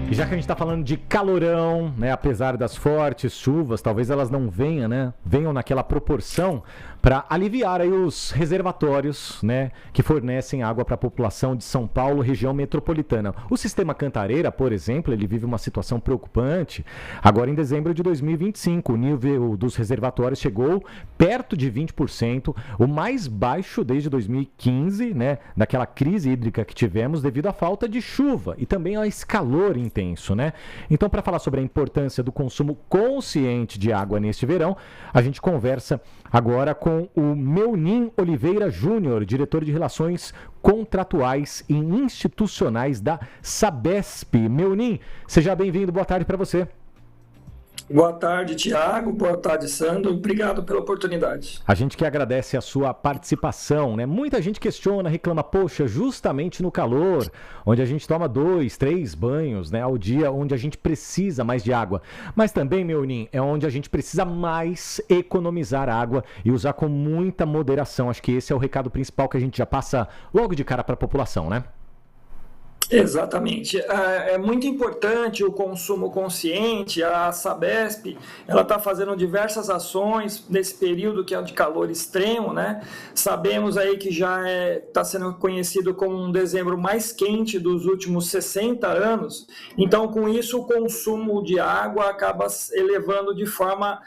E já que a gente está falando de calorão, né, apesar das fortes chuvas, talvez elas não venham, né, venham naquela proporção para aliviar aí os reservatórios, né, que fornecem água para a população de São Paulo, região metropolitana. O sistema Cantareira, por exemplo, ele vive uma situação preocupante. Agora, em dezembro de 2025, o nível dos reservatórios chegou perto de 20%, o mais baixo desde 2015, né, daquela crise hídrica que tivemos devido à falta de chuva e também a esse calor intenso, né? Então, para falar sobre a importância do consumo consciente de água neste verão, a gente conversa agora com o Meunim Oliveira Júnior, diretor de Relações Contratuais e Institucionais da Sabesp. Meunim, seja bem-vindo, boa tarde para você. Boa tarde, Tiago. Boa tarde, Sandro. Obrigado pela oportunidade. A gente que agradece a sua participação, né? Muita gente questiona, reclama, poxa, justamente no calor, onde a gente toma 2, 3 banhos, né, ao dia, onde a gente precisa mais de água. Mas também, Meunim, é onde a gente precisa mais economizar água e usar com muita moderação. Acho que esse é o recado principal que a gente já passa logo de cara para a população, né? Exatamente. É muito importante o consumo consciente. A Sabesp, ela está fazendo diversas ações nesse período que é de calor extremo, né? Sabemos aí que já está sendo conhecido como um dezembro mais quente dos últimos 60 anos. Então, com isso, o consumo de água acaba elevando de forma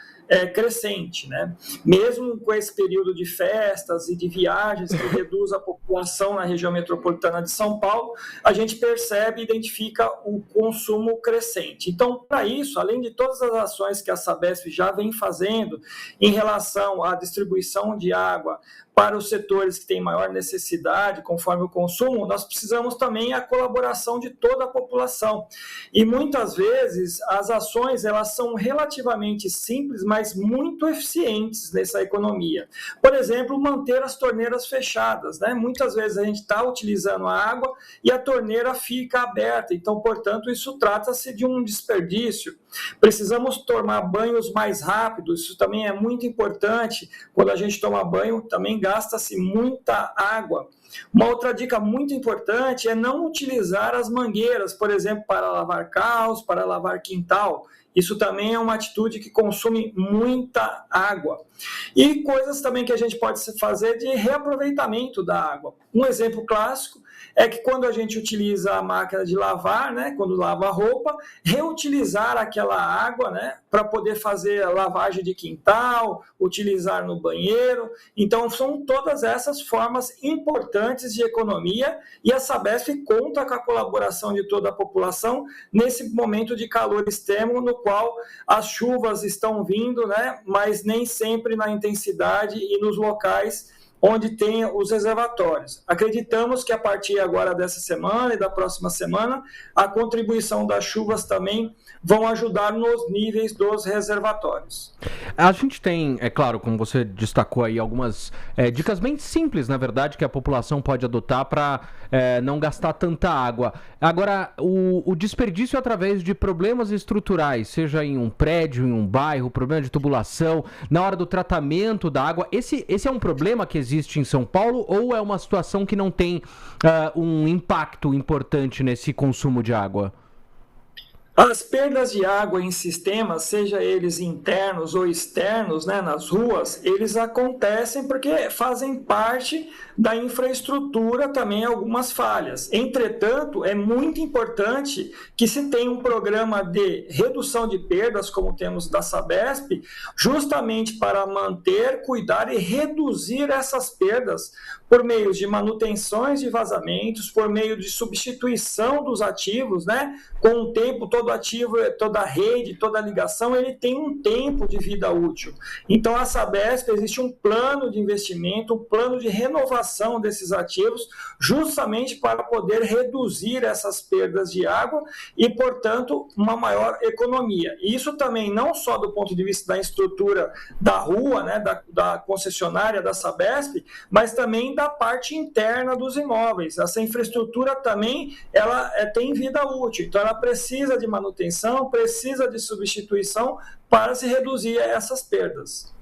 crescente, né? Mesmo com esse período de festas e de viagens que reduz a população na região metropolitana de São Paulo, a gente percebe e identifica o consumo crescente. Então, para isso, além de todas as ações que a Sabesp já vem fazendo em relação à distribuição de água para os setores que têm maior necessidade, conforme o consumo, nós precisamos também a colaboração de toda a população. E muitas vezes as ações elas são relativamente simples, mas muito eficientes nessa economia. Por exemplo, manter as torneiras fechadas, né? Muitas vezes a gente está utilizando a água e a torneira fica aberta, então, portanto, isso trata-se de um desperdício. Precisamos tomar banhos mais rápidos, isso também é muito importante. Quando a gente toma banho, também gasta-se muita água. Uma outra dica muito importante é não utilizar as mangueiras, por exemplo, para lavar carros, para lavar quintal. Isso também é uma atitude que consome muita água. E coisas também que a gente pode fazer de reaproveitamento da água. Um exemplo clássico é que quando a gente utiliza a máquina de lavar, né, quando lava a roupa, reutilizar aquela água, né, para poder fazer a lavagem de quintal, utilizar no banheiro. Então, são todas essas formas importantes de economia e a Sabesp conta com a colaboração de toda a população nesse momento de calor extremo, no qual as chuvas estão vindo, né, mas nem sempre na intensidade e nos locais onde tem os reservatórios. Acreditamos que a partir agora dessa semana e da próxima semana, a contribuição das chuvas também vão ajudar nos níveis dos reservatórios. A gente tem, é claro, como você destacou aí, algumas dicas bem simples, na verdade, que a população pode adotar para não gastar tanta água. Agora, o desperdício através de problemas estruturais, seja em um prédio, em um bairro, problema de tubulação, na hora do tratamento da água, esse é um problema que existe em São Paulo ou é uma situação que não tem um impacto importante nesse consumo de água? As perdas de água em sistemas, seja eles internos ou externos, né, nas ruas, eles acontecem porque fazem parte da infraestrutura também algumas falhas. Entretanto, é muito importante que se tenha um programa de redução de perdas, como temos da Sabesp, justamente para manter, cuidar e reduzir essas perdas por meio de manutenções de vazamentos, por meio de substituição dos ativos, né, com o tempo todo ativo, toda a rede, toda a ligação, ele tem um tempo de vida útil. Então, a Sabesp, existe um plano de investimento, um plano de renovação desses ativos, justamente para poder reduzir essas perdas de água e, portanto, uma maior economia. E isso também não só do ponto de vista da estrutura da rua, né, da concessionária da Sabesp, mas também da parte interna dos imóveis. Essa infraestrutura também ela tem vida útil, então ela precisa de manutenção, precisa de substituição para se reduzir essas perdas.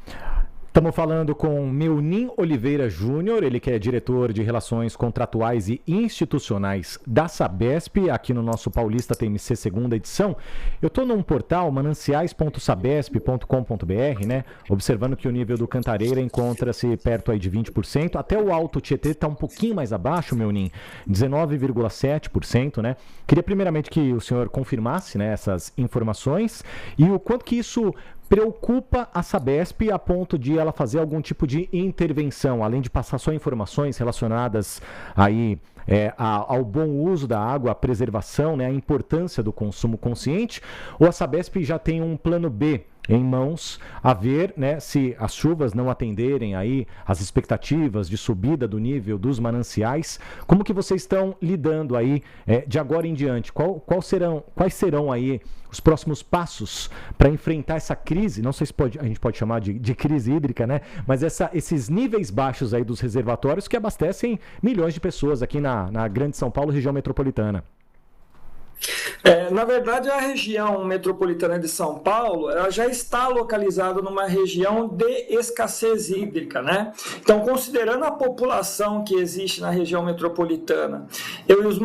Estamos falando com Meunin Oliveira Júnior, ele que é diretor de Relações Contratuais e Institucionais da Sabesp, aqui no nosso Paulista TMC segunda edição. Eu estou num portal, mananciais.sabesp.com.br, né, observando que o nível do Cantareira encontra-se perto aí de 20%, até o Alto Tietê está um pouquinho mais abaixo, Meunin, 19,7%, né. Queria primeiramente que o senhor confirmasse, né, essas informações e o quanto que isso preocupa a Sabesp a ponto de ela fazer algum tipo de intervenção, além de passar só informações relacionadas aí ao bom uso da água, à preservação, né, à importância do consumo consciente, ou a Sabesp já tem um plano B em mãos, a ver, né, se as chuvas não atenderem aí as expectativas de subida do nível dos mananciais. Como que vocês estão lidando aí de agora em diante? Quais serão aí os próximos passos para enfrentar essa crise? Não sei se a gente pode chamar de crise hídrica, né? Mas esses níveis baixos aí dos reservatórios que abastecem milhões de pessoas aqui na Grande São Paulo, região metropolitana. Na verdade, a região metropolitana de São Paulo, ela já está localizada numa região de escassez hídrica, né? Então, considerando a população que existe na região metropolitana e os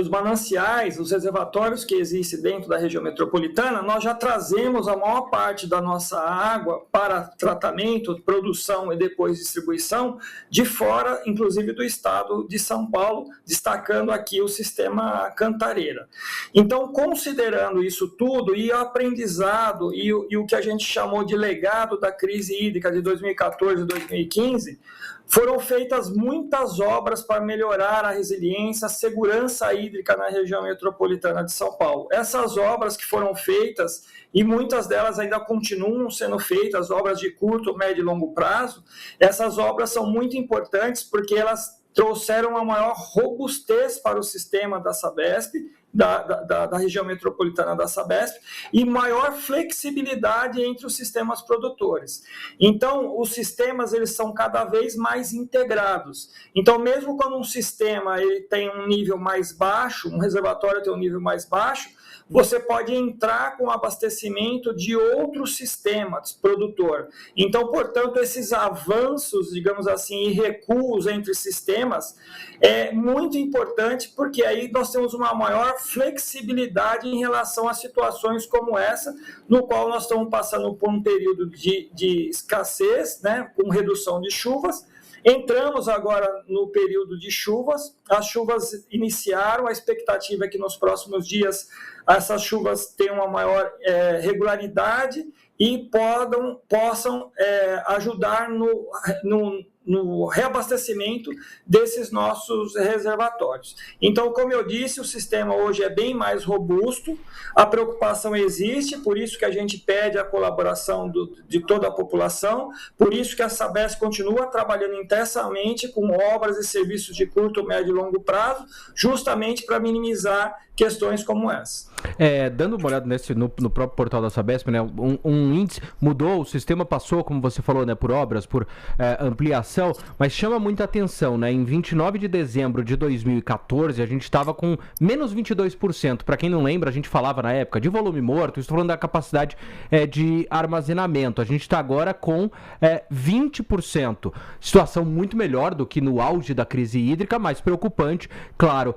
mananciais, os reservatórios que existem dentro da região metropolitana, nós já trazemos a maior parte da nossa água para tratamento, produção e depois distribuição de fora, inclusive do estado de São Paulo, destacando aqui o sistema Cantareira. Então, considerando isso tudo e o aprendizado e o que a gente chamou de legado da crise hídrica de 2014 e 2015, foram feitas muitas obras para melhorar a resiliência, a segurança hídrica na região metropolitana de São Paulo. Essas obras que foram feitas, e muitas delas ainda continuam sendo feitas, obras de curto, médio e longo prazo, essas obras são muito importantes porque elas trouxeram uma maior robustez para o sistema da Sabesp, da região metropolitana da Sabesp, e maior flexibilidade entre os sistemas produtores. Então, os sistemas eles são cada vez mais integrados. Então, mesmo quando um sistema ele tem um nível mais baixo, um reservatório tem um nível mais baixo, você pode entrar com abastecimento de outros sistemas produtor. Então, portanto, esses avanços, digamos assim, e recuos entre sistemas é muito importante, porque aí nós temos uma maior flexibilidade em relação a situações como essa, no qual nós estamos passando por um período de escassez, né, com redução de chuvas. Entramos agora no período de chuvas, as chuvas iniciaram, a expectativa é que nos próximos dias essas chuvas tenham uma maior regularidade e possam ajudar no reabastecimento desses nossos reservatórios. Então, como eu disse, o sistema hoje é bem mais robusto, a preocupação existe, por isso que a gente pede a colaboração de toda a população, por isso que a Sabesp continua trabalhando intensamente com obras e serviços de curto, médio e longo prazo, justamente para minimizar questões como essa. Dando uma olhada no próprio portal da Sabesp, né, um índice mudou, o sistema passou, como você falou, né, por obras, por ampliação, mas chama muita atenção, né? Em 29 de dezembro de 2014, a gente estava com menos 22%. Para quem não lembra, a gente falava na época de volume morto, estou falando da capacidade de armazenamento. A gente está agora com 20%. Situação muito melhor do que no auge da crise hídrica, mais preocupante, claro.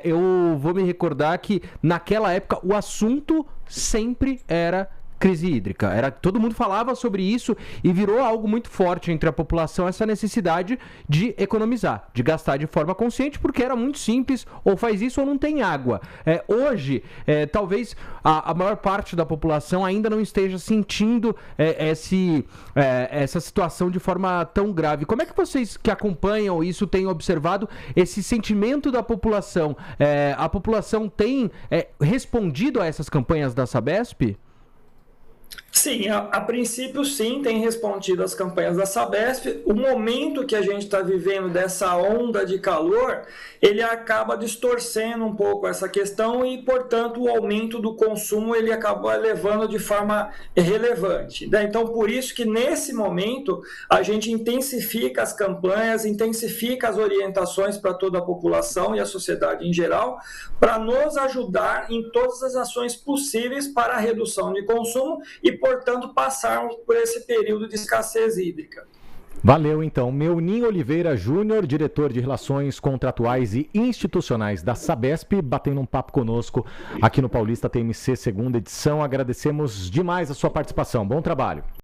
Eu vou me recordar que naquela época o assunto sempre era crise hídrica. Todo mundo falava sobre isso e virou algo muito forte entre a população, essa necessidade de economizar, de gastar de forma consciente, porque era muito simples, ou faz isso ou não tem água. Hoje, talvez a maior parte da população ainda não esteja sentindo essa situação de forma tão grave. Como é que vocês que acompanham isso têm observado esse sentimento da população? A população tem respondido a essas campanhas da Sabesp? Sim, a princípio sim, tem respondido às campanhas da Sabesp. O momento que a gente está vivendo dessa onda de calor, ele acaba distorcendo um pouco essa questão e, portanto, o aumento do consumo ele acaba elevando de forma relevante, né? Então, por isso que nesse momento a gente intensifica as campanhas, intensifica as orientações para toda a população e a sociedade em geral, para nos ajudar em todas as ações possíveis para a redução de consumo e, portanto, passarmos por esse período de escassez hídrica. Valeu, então. Meuninho Oliveira Júnior, diretor de Relações Contratuais e Institucionais da Sabesp, batendo um papo conosco aqui no Paulista TMC, segunda edição. Agradecemos demais a sua participação. Bom trabalho.